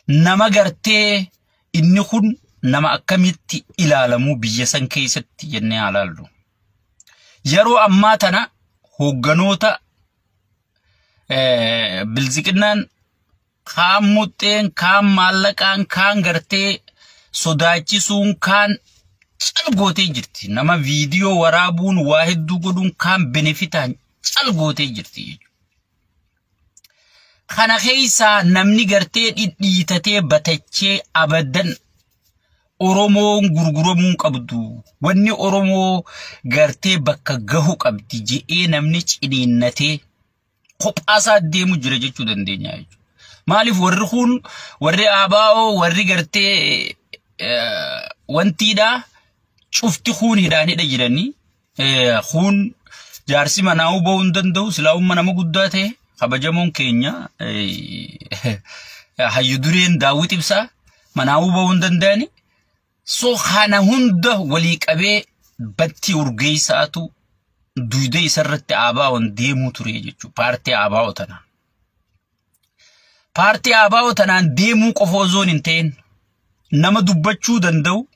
nama gartee inni kun nama akkamitti ilaalamu biyya san keessatti jennee ilaallu. Yeroo ammaa tana hoogganoota bilziqinaan kaan muxxeen kaan maallaqaan kaan gartee sodaachisuun kaan calgootee jirti. Nama viidiyoo waraabuun waa hedduu godhuun kaan benefitaan calgootee jirti. Kana keessaa namni gartee dhidhiitatee batachee abadan Oromoon gurguramuun qabdu. Wanni Oromoo gartee bakka gahu qabdi je'ee namni ciniinnatee kophaasaa deemu jira jechuu dandeenya. Maaliif warri kun warri ABO warri gartee wantiidha cufti kun hidhaanidha jiranii kun jaarsi manaa ba'uu hin danda'u silaa umma nama guddaa ta'e kabajamoon keenya hayyu dureen Daawit Ibsaa manaa ba'uu hin danda'ani. So kana hunda walii qabee batti urgeessaatu duude isarratti ABO'n deemuu ture jechuudha. Paartii ABO tanaan. Paartii ABO tanaan deemuu qofa osoo hin ta'in nama dubbachuu danda'u,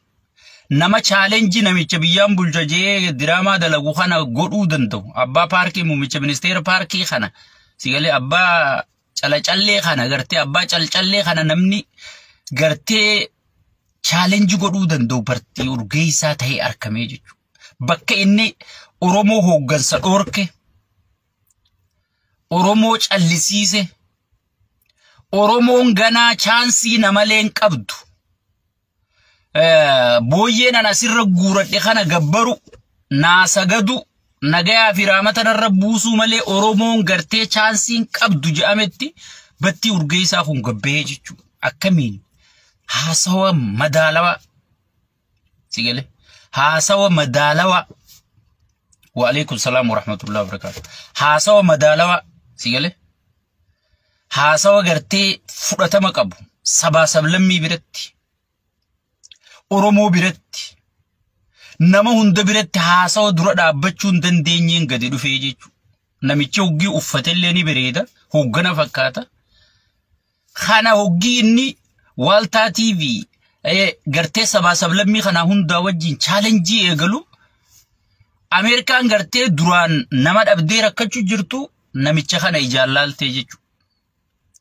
nama challenge namicha biyyaan bulchajee diraamaa dalagu kana godhuu danda'u. Abbaa paarkii muummicha ministeera paarkii kana sigalee abbaa calacallee kana gartee abbaa calcallee kana namni gartee challenge godhuu danda'u partii urgeessaa ta'ee argamee jechuudha. Bakka inni Oromoo hooggansa dhorke, Oromoo callisiise, Oromoon ganaa chaansii namaleen qabdu. Booyyeen an asirra guuradhe kana gabbaru naasagadu nagayaa fi raamatan irra buusuu malee Oromoon gartee chaansiin qabdu jedhametti batti urgeessaa kun gabbee jechuudha. Akkamiin haasawa madaalawa sigale haasawa madaalawa wa alaykum salaam wa rahmatullahi wa barakatuh. Haasawa madaalawa sigale haasawa gartee fudhatama qabu sabaa sablammii biratti Oromoo biratti nama hunda biratti haasawa dura dhaabbachuu hin dandeenyeen gadi dhufee jechuudha. Namichi hoggii uffatellee ni bareeda, hoggana fakkaata. Kana hoggii inni Waltaa TV gartee sabaa sablammii kana hundaa wajjin challenge eegalu Ameerikaan gartee duraan nama dhabdee rakkachuu jirtu namicha kana ijaallaltee jechuudha.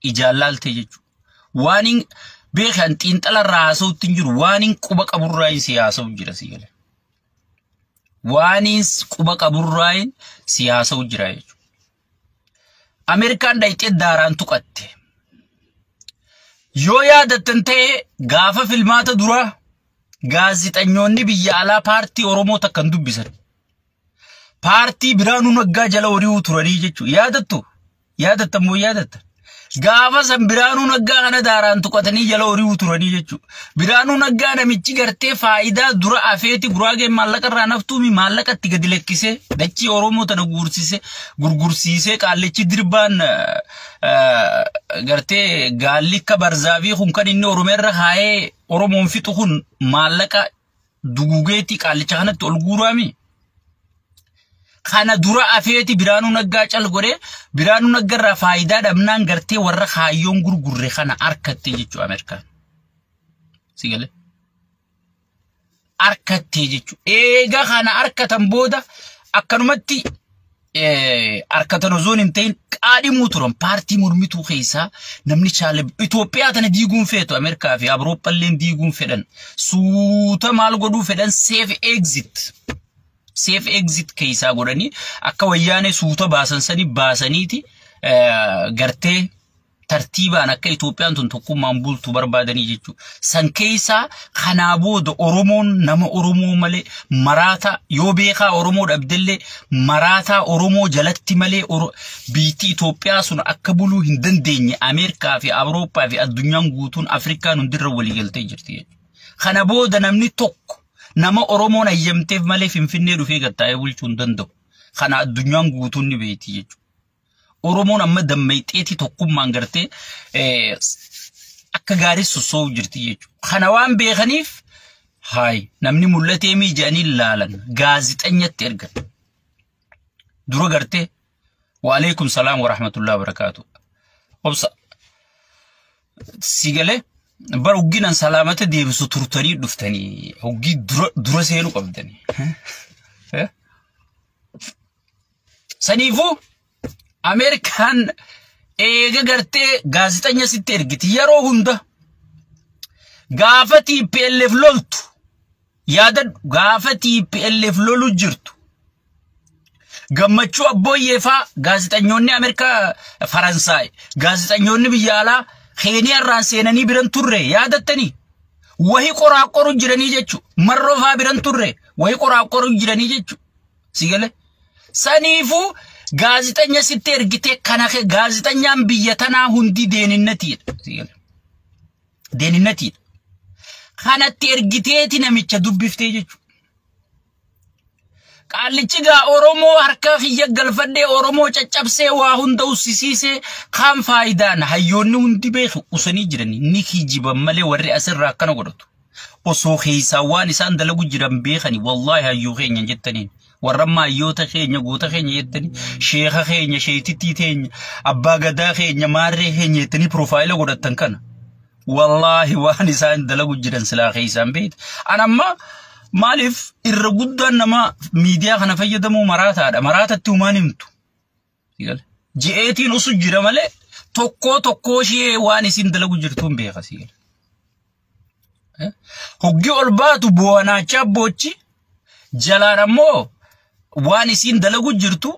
Ijaallaltee jechuudha. Waan beekan xiinxala raasawutti jiru waan quba qaburraa siyaasa'u jira sigale. Waan quba qaburraa siyaasa'u jira jechuudha. Ameerikaan dhayxee daaraan tuqatte. Yoo yaadattan ta'e gaafa filmaata dura gaazexeessitoonni biyya alaa paartii Oromoo takkan dubbisan. Paartii Biraanuu Naggaa jala horiiwuu turanii jechuudha. Yaadattu? Yaadattan moo yaadattan? Gaafa san Biraanuu Naggaa kana daaraan tuqatanii jala horiiwuu turanii jechuudha. Biraanuu Naggaa namichi gartee faayidaa dura afeeti guraageen maallaqa irraa naftuumi maallaqatti gadi lakkisee dachii Oromoo tana gurgursiisee qaallichi dirbaan gartee gaallikka barzaafi kun kan inni Oromeerra haayee Oromoon fixu kun maallaqa dugugeeti qaallicha kanatti ol guuraami. Kana dura afeeti Biraanuu Naggaa cal godhe Biraanuu Naggarraa faayidaa dhabnaan gartee warra haayyoon gurgurre kana harkatte jechuu Ameerikaan. Sigale. Harkatte jechuu. Eega kana harkatan booda akkanumatti harkatan osoo hin ta'in qaadhimuu turan paartii mormituu keessaa namni chaale Itoophiyaa tana diiguun feetu Ameerikaa fi Awurooppalleen diiguun fedhan suuta maal godhuu fedhan safe exit keessa godhanii akka wayyaane suuta baasan sani baasaniiti gartee tartiibaan akka Itoophiyaan tun tokkummaan bultu barbaadanii jechuudha. San keessa kanaa booda Oromoon nama Oromoo malee maraata yoo beekaa Oromoo dhabdellee maraata Oromoo jalatti malee biitti Itoophiyaa sun akka buluu hin dandeenye Ameerikaa fi Awurooppaa fi addunyaan guutuun Afrikaan hundirra walii galtee jirti jechuudha. Kana booda namni tokko nama Oromoon ayyamteef malee Finfinnee dhufee gattaa'ee bulchuu hin danda'u. Kana addunyaan guutuun ni beekti jechuudha. Oromoon amma dammayxeeti tokkummaan gartee akka gaarii sossoo'u jirti jechuudha. Kana waan beekaniif namni mul'atee miijanii ilaalan gaazexeessatti ergan. Dura gartee wa alaykum salaam wa rahmatullahi wa barakatuh. Obsa sigale bar hogginan salaamata deebisu turtanii dhuftanii hoggii dura seenu qabdanii saniifuu Ameerikaan eega gartee gaazexanya sitti ergiti yeroo hunda gaafa TPLF loltu yaadadhu gaafa TPLF lolu jirtu gammachuu abbooyyeefaa gaazexanyoonni Ameerikaa Faransaay gaazexanyoonni biyya alaa Keeniyaa irraan seenanii biran turre yaadattanii wahi qoraaqoru jiranii jechu marrofaa biran turre wahi qoraaqoru jiranii jechu sigale saniifuu gaazexanya sitti ergite kana ke gaazexanyaan biyya tanaa hundi deeninnatiidha sigale deeninnatiidha kanatti ergiteeti namicha dubbiftee jechu Qaallichi gaa Oromoo harka kiyya galfadhee Oromoo caccabsee waa hunda ussisiisee kan faayidaan hayyoonni hundi beeku usanii jiranii ni kijiban malee warri asirraa akkana godhatu osoo keessaa waan isaan dalagu jiran beekani wallahi hayyuu keenya jettanii warra maayyoota keenya goota keenya jettanii sheekha keenya sheetitti teenya abbaa gadaa keenya maarree keenya jettanii profaayila godhatan kana wallahi waan isaan dalagu jiran silaa keessaan beekta anamma Malif irra guddaan nama miidiyaa kana fayyadamu maraataadha maraatatti humaan himtu je'eetiin usu jira malee tokko ishee waan isin dalagu jirtuun beeka hoggi ol baatu bu'anaachaa boochi jalaan ammoo waan isin dalagu jirtu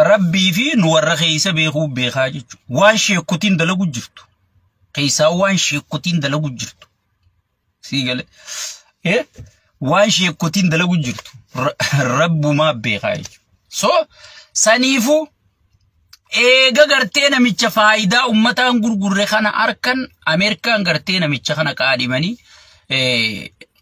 rabbii fi nu warra keessa beekuu beekaa jechuudha waan sheekutiin dalagu jirtu keessaa waan sheekutiin dalagu jirtu waan sheekutiin dalagu jirtu rabbumaa beekaa jechuudha so saniifuu eega gartee namicha faayidaa ummataan gurgurre kana arkan Ameerikaan gartee namicha kana qaadhimanii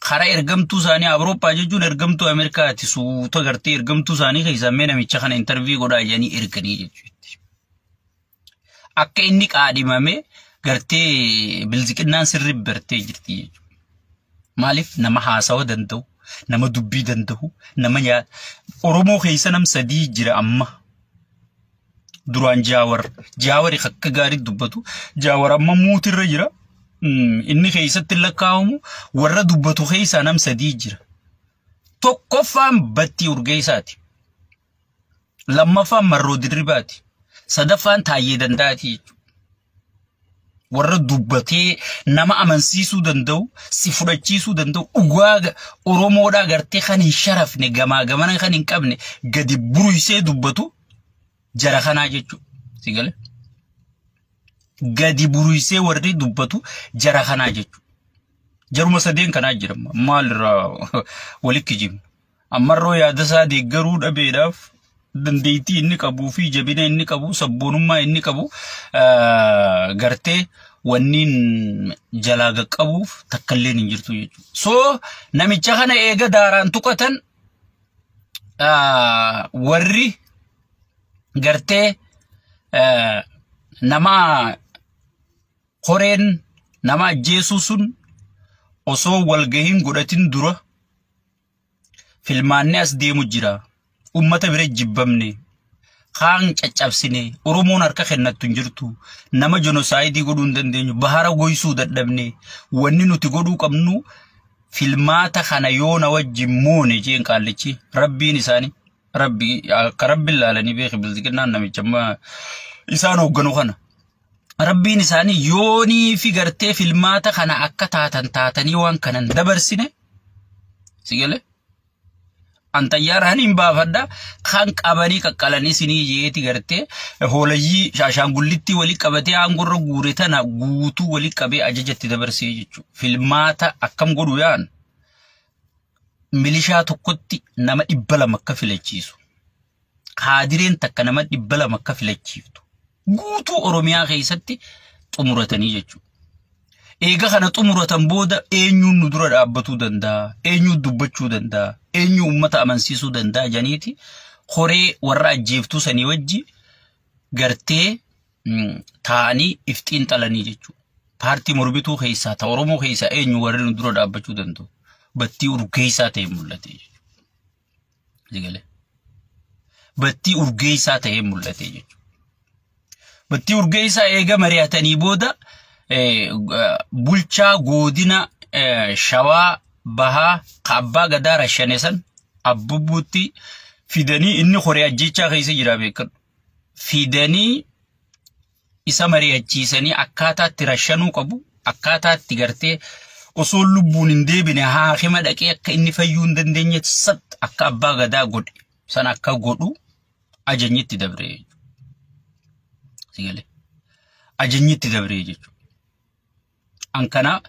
khara ergamtuu isaanii Awurooppaa jechuun ergamtuu Ameerikaati suuta gartee ergamtuu isaanii keessamee namicha kana interview godhaa jedhanii erganii jechuudha akka inni qaadhimame gartee bilziqinnaan sirri bartee jirti jechuudha Malif nama haasawa danda'u nama dubbii danda'u nama Oromoo keessa nam sadii jira amma duraan jaawari akka gaarii dubbatu jaawar amma muutirra jira inni keessatti lakkaawamu warra dubbatu keessa nam sadii jira tokkoffaan Battii Urgeessaati lammaffaan Marroo Dirribaati sadaffaan Taayyee Danda'aati warra dubbatee nama amansiisuu danda'u si fudhachiisuu danda'u dhugaa Oromoodhaa gartee kan hin sharafne gamaa gamana kan hin qabne gadi buruisee dubbatu jara kanaa jechuudha sigale gadi buruisee warri dubbatu jara kanaa jechuudha jaruma sadeen kanaa jira maalirraa walitti jiru ammarroo yaadasaa deeggaruu dhabeedhaaf dandeettii inni qabuu fi jabina inni qabu sabboonummaa inni qabu gartee wanniin jalaa qaqqabuuf takkalleen hin jirtu jechuudha so namicha kana eega daaraan tuqatan warri gartee nama koreen nama ajjeesuu sun osoo walgahiin godhatin dura filmaanni as deemu jira ummata bira jibbamne kaan caccabsine Oromoon harka kennattu jirtu nama genocide godhuu dandeenyu bahara goysuu dadhabne wanni nuti godhuu qabnu filmaata kana yoona wajjin moone jeen qaallichi rabbiin isaanii rabbi akka rabbi laalanii beeki bilziqinnaan namicha isaan hoogganu kana rabbiin isaanii yoonii fi gartee filmaata kana akka taatanii waan kanan dabarsine sigale Antayyaaraan hin baafadha kan qabanii qaqqalanii sinii jeeti gartee hoolayyi shaashangullitti wali qabatee aangorra guure tana guutuu wali qabee ajajatti dabarsee jechuudha filmaata akkam godhu yaan milishaa tokkotti nama 200 akka filachiisu kaadireen takka nama 200 akka filachiiftu guutuu Oromiyaa keessatti xumuratanii jechuudha eega kana xumuratan booda eenyuun nu dura dhaabbatuu danda'a eenyuun dubbachuu danda'a eenyu ummata amansiisuu danda'a janiiti horee warra ajjeeftuu sanii wajji gartee taa'anii iftiin xalanii jechuudha paartii morbituu keessaa ta Oromoo keessaa eenyu warri nu dura dhaabbachuu danda'u Battii Urgeessaa ta'e mul'ate jechuudha Battii Urgeessaa ta'e mul'ate jechuudha Battii Urgeessaa eega mari'atanii booda bulchaa godina Shawaa Bahaa Abbaa Gadaa Rashane san abbubuutti fidanii inni qoree ajjechaa keessa jira beekan. Fidanii isa mari'achiisanii akkaataa itti rashanuu qabu, akkaataa itti gartee osoo lubbuun hin deebine haakima dhaqee akka inni fayyuu hin dandeenye sat akka Abbaa Gadaa godhe san akka godhu ajajnitti dabre. Sigale ajajnitti dabre jechuudha. Ankana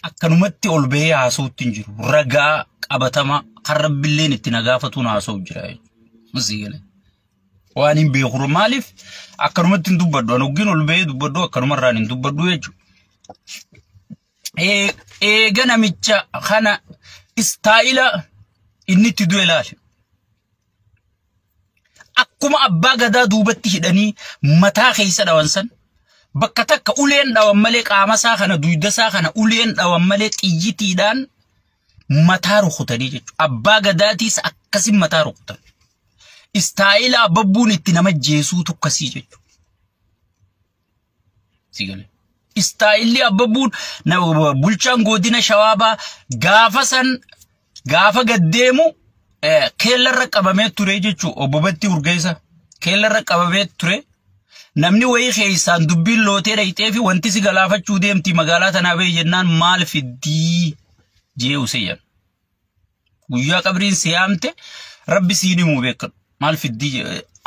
akkanumatti ol bahee haasawutti hin jiru. Ragaa qabatama kan rabbiilleen itti nagaafatuun haasawu jira jechuudha. Sigale waan hin beekuru maaliif akkanumatti hin dubbadhu. An oggin ol bahee dubbadhu akkanumarraan hin dubbadhu jechuudha. Eega namicha kana istaayila inni itti du'e ilaali. Akkuma Abbaa Gadaa duubatti hidhanii mataa keessa dhawan san bakka takka uleen dhawan malee qaamasaa kana duydasaa kana uleen dhawan malee xiyyitiidhaan mataa rukutanii jechuudha. Abbaa Gadaatiis akkasin mataa rukutan. Istaayila ababbuun itti nama jeesuu tokkasii jechuudha. Sigale. Istaayilli ababbuun bulchaan godina Shawaa Bahaa gaafa gaddeemu keellarra qabamee ture jechuudha. Obbo Battii Urgeessaa keellarra qabamee ture. Namni wayii keessaan dubbiin lootee dhayitee fi wanti si galaafachuu deemti magaalaa tanaa bahee jennaan maal fiddii jee useyyan. Guyyaa qabriin siyaamte rabbi siin himuu beekan. Maal fiddii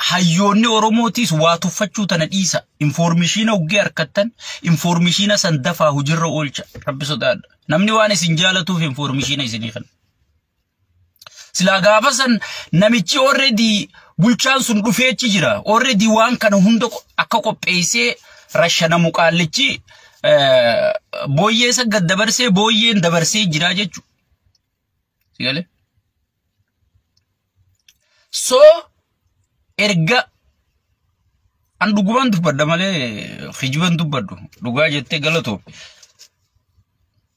hayyoonni Oromootiis waa tuffachuu tana dhiisa. Informeeshina uggee harkattan informeeshina san dafaa hujirra oolcha. Rabbi sodaadha. Namni waan isin jaalatuuf informeeshina isinii kan. Silaa gaafa san namichi already bulchaan sun dhufeechi jira. Already waan kana hunda akka qopheessee rashanamu qaallichi booyyee isa gad dabarsee booyyeen dabarsee jira jechuudha. Sigale. So erga an dhugumaan dubbadha malee khijiban dubbadhu dhugaa jettee galatoo.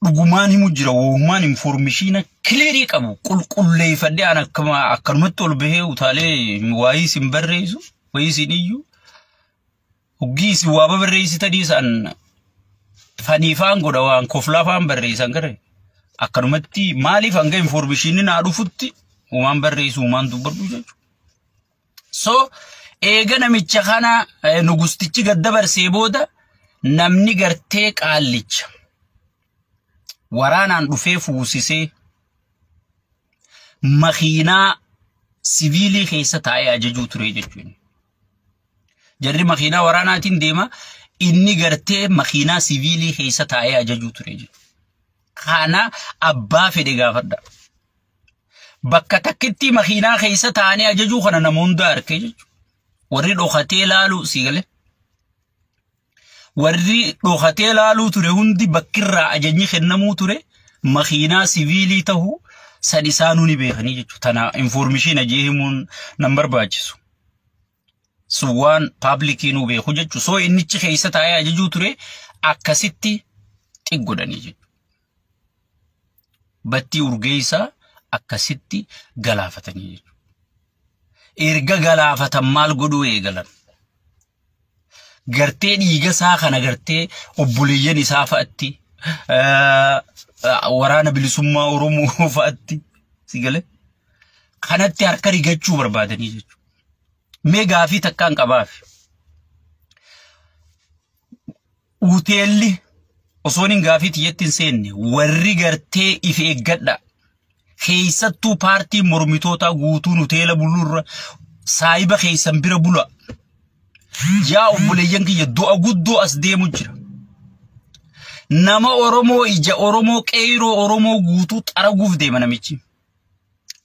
Dhugumaan himu jira woomaan informeeshina clearii qabu qulqulleeffadhee an akkanumatti ol bahee utaalee waayii isin barreessu wayii isin iyyuu hoggii isin waa barreessitanii san faniifaan godha waan koflaafaan barreessan gare akkanumatti maaliif hanga informeeshinni naa dhufutti uumaan barreessu uumaan dubbadhu jechuudha. So eega namicha kana nugustichi gad dabarsee booda namni gartee qaallicha waraanaan dhufee fuusisee makiinaa siviilii keessa taa'ee ajajuu ture jechuudha. Jarri makiinaa waraanaatiin deema inni gartee makiinaa siviilii keessa taa'ee ajajuu ture jechuudha. Kana abbaa fedhe gaafadha. Bakka takkitti makiinaa keessa taa'anii ajajuu kana nama hunda arke jechuudha. Warri dhokatee laalu sigale. Warri dhokatee laaluu ture hundi bakkirraa ajajni kennamuu ture makiinaa siviilii ta'uu san isaanuu ni beekanii jechuudha. Tana informeeshina jee himuun nan barbaachisu. Suwaan paablikiin nu beeku jechuudha. So innichi keessa taa'ee ajajuu ture akkasitti xiggodhanii jechuudha. Battii Urgeessaa akkasitti galaafatanii jechuudha. Erga galaafatan maal godhuu eegalan. Gartee dhiiga isaa kana gartee obboleeyyan isaa fa'atti waraana bilisummaa Oromoo fa'atti sigale kanatti harka rigachuu barbaadanii jechuudha. Mee gaafii takkaan qabaaf. Uteelli osoo hin gaafii tiyyatti hin seenne warri gartee if eeggadha. Keessattuu paartii mormitootaa guutuun uteela bulurra saayiba keessan bira bula. Yaa obboleeyyan kiyya du'a guddoo as deemu jira. Nama Oromoo ija Oromoo qeyroo Oromoo guutuu xaraguuf deema namichi.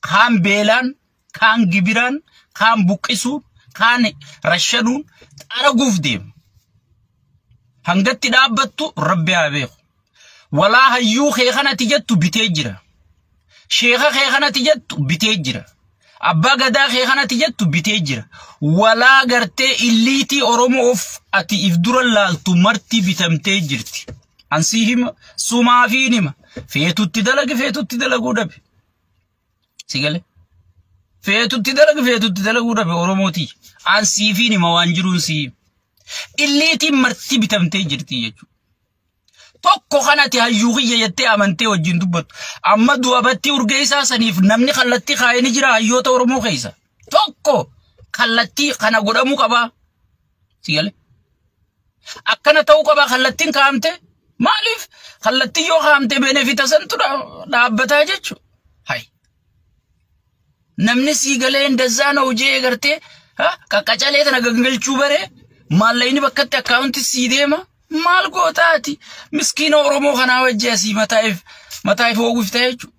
Kaan beelaan, kaan gibiraan, kaan buqqisuun, kaan rashanuun xaraguuf deema. Hangatti dhaabbattu rabbi haa beeku. Walaa hayyuu kee kanatti jettu bitee jira. Sheekha kee kanatti jettu bitee jira. Abbaa Gadaa kee kanatti jettu bitee jira. Walaa gartee illiitii Oromoof ati if dura laaltu marti bitamtee jirti. Ansii hima sumaafiin hima feetutti dalaguu dhabe. Sigale feetutti dalaguu dhabe Oromooti. Ansiifiin hima waan jiruun sii illiitiin marti bitamtee jirti jechuudha. tokko kanati hayyuu kiyya jettee amantee wajjin dubbatu. Amma du'abatti urgeessaa saniif namni kallattii kaayanii jira hayyoota Oromoo keessa. Tokko kallattii kana godhamuu qaba. Sigale. Akkana ta'uu qaba kallattiin kaamte. Maaliif kallattii yoo kaamte benefita santu dhaabbataa jechuudha. Hay. Namni sigalee ndazzaana hojii eegarte qaqqacalee tana gangalchuu bare mallayni bakkatti akkaawunti sii deema. Maal gootaati miskiina Oromoo kana wajjii asii mataa'if hoogufta jechuudha.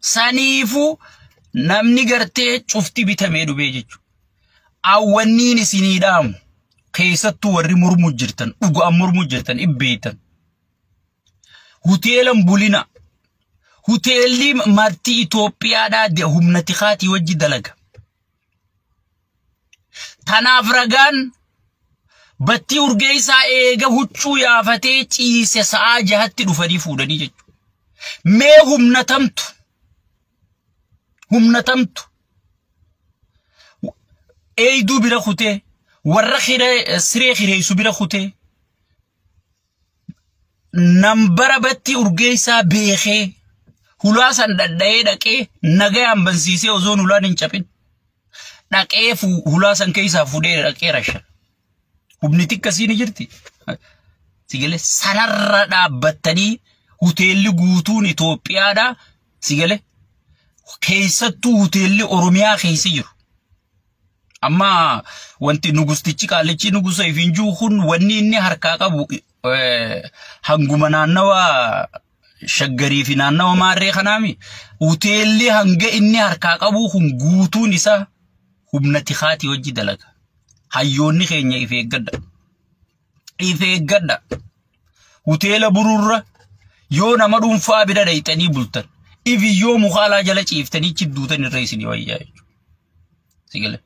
Saniifuu namni gartee cufti bitamee dhubee jechuudha. Awwanniin isinii dhaamu keessattuu warri mormuu jirtan dhugaan mormuu jirtan ibbeetan. Hoteelan bulina. Hoteelli marti Itoophiyaadhaa humna tikaatii wajji dalaga. Tanaaf ragaan batti urgeessaa eega huccuu yaafatee ciise sa'a jahatti dhufanii fuudhanii jechuudha. Mee humna tamtu. Eeyduu bira kutee warra siree hireessu bira kutee nambara batti urgeessaa beekee hulaa san dhadha'ee dhaqee nagayaan bansiisee osoon hulaan hin cabin dhaqee hulaa san keessaa fuudhee dhaqee rasha. Humni xiqqasii ni jirti. Sigale sanarra dhaabbattanii hoteelli guutuun Itoophiyaadhaa sigale keessattuu hoteelli Oromiyaa keessa jiru. Amma wanti nugustichi qaalichi nugusa ifinjuu kun wanni inni harkaa qabu hanguma naannawa shaggarii fi naannawa maarree kanaami. Hoteelli hanga inni harkaa qabu kun guutuun isaa humna tikaatii wajji dalaga. Hayyoonni keenya ifeeggadha. Hoteela bururra yoo nama dhuunfaa bira dhayxanii bultan ifiyyoo mukaalaa jala ciiftanii chidduutan irra isinii wayyaa jechuudha. Sigale.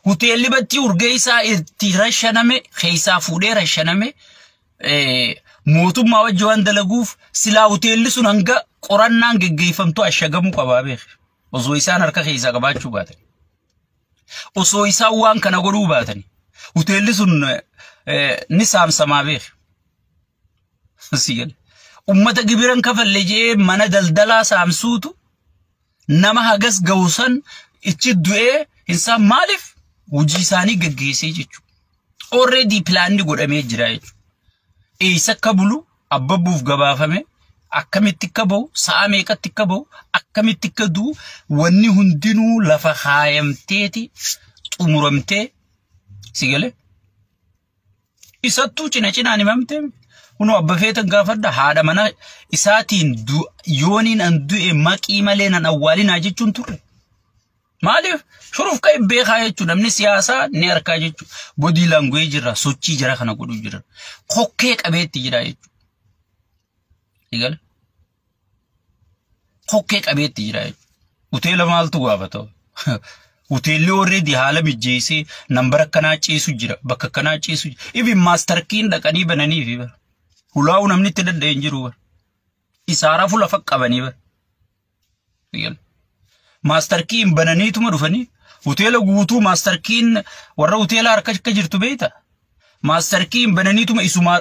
Hoteelli batti urgeessaa itti rashaname keessaa fuudhee rashaname mootummaa wajji waan dalaguuf silaa hoteelli sun hanga qorannaan geggeeffamtu ashagamuu qabaa beek. Osoo isaan harka keessaa qabaachuu baatan. Osoo isaan waan kana godhuu baatani. Hoteelli sun ni saamsamaa beek. Sigale. Ummata gibiran kafalle jee mana daldalaa saamsuutu nama hagas gawusan ichi du'ee insaan maaliif hojii isaanii gaggeessee jechuudha. Already pilaanni godhamee jira jechuudha. Eessa akka bulu abbabuuf gabaafame akkamitti akka bahu sa'a meeqatti akka bahu akkamitti akka du'u wanni hundinuu lafa kaayamteeti xumuramtee sigale. Isattuu cinaan himamtee kuno abba feetan gaafadha haadha mana isaatiin yooniin an du'e maqii malee nan awwaalinaa jechuun turre. Maaliif shuruuf ka'e beekaa jechuudha namni siyaasaa ni harkaa jechuudha. Body language jirra sochii jira kana godhuu jira. Kokkee qabeetti jira jechuudha. Egal. Kokkee qabeetti jira jechuudha. Hoteela maaltu gaafata? Hoteelli already haala mijeessee nambara kanaa ciisu jira bakka kanaa ciisu jira. Even master key dhaqanii bananii fi bara. Hulaa'u namni itti danda'een jiru bara. Isaara fuula faqqabanii bara. Egal. Master key bananiituma dhufanii hoteela guutuu master key warra hoteela harka akka jirtu beeyta. Master key bananiituma isuma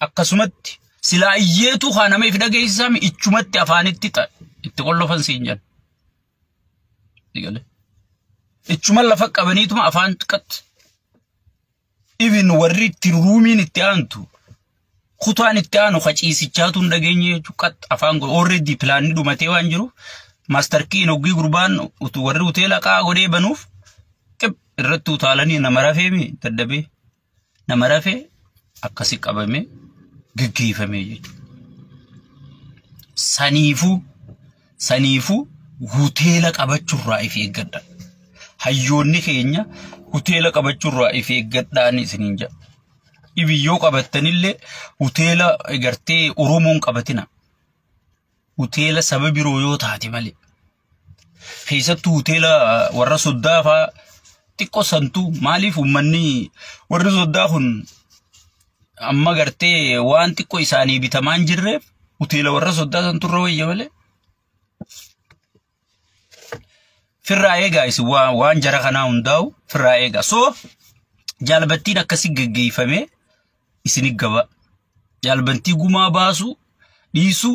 akkasumatti silaa iyyeetu kanama if dhageessisame ichumatti afaanitti itti qollofan siin jedhan. Egal. Ichuma lafa qabaniituma afaan xiqqat. Even warri itti ruumiin itti aantu kutaan itti aanu qaciisichaatu hin dhageenye jechuudha afaan already pilaanni dhumatee waan jiru. Master key nogii gurbaan warri hoteela qaa godhee banuuf irratti utaalanii nama rafeemi daddabee nama rafee akkasi qabame gaggeeffame jechuudha. Saniifuu hoteela qabachuurraa if eeggadha. Hayyoonni keenya hoteela qabachuurraa if eeggadhaan isiniin jedha. Ibiyyoo qabattanillee hoteela gartee Oromoon qabatina. Hoteela saba biroo yoo taate malee. Keessattuu hoteela warra soddaa fa'aa xiqqoo santu maaliif uummanni warri soddaa kun amma gartee waan xiqqoo isaanii bitamaan jirreef hoteela warra soddaa santurra wayya malee. Firraa eegaa isi waan jara kanaa hundaa'u firraa eegaa. So jaalbattiin akkasii gaggeeffame isini gaba. Jaalbantii gumaa baasu dhiisu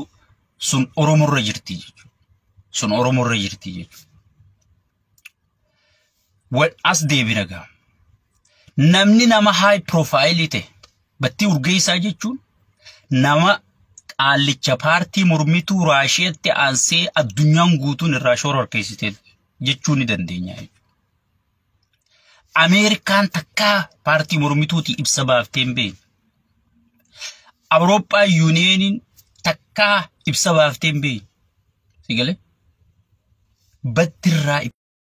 sun Oromorra jirti jechuudha. Sun Oromorra jirti jechuudha. As deebina gaa. Namni nama high profile ta'e battii urgeessaa jechuun nama qaallicha paartii mormituu Raashiyaatti aansee addunyaan guutuun irraa shororkeessite jechuu ni dandeenya. Ameerikaan takkaa paartii mormituuti ibsa baaftee hin beekne. Awurooppaa yuuniyeeniin takkaa ibsa baaftee hin beekne. Sigalee? Baddirraa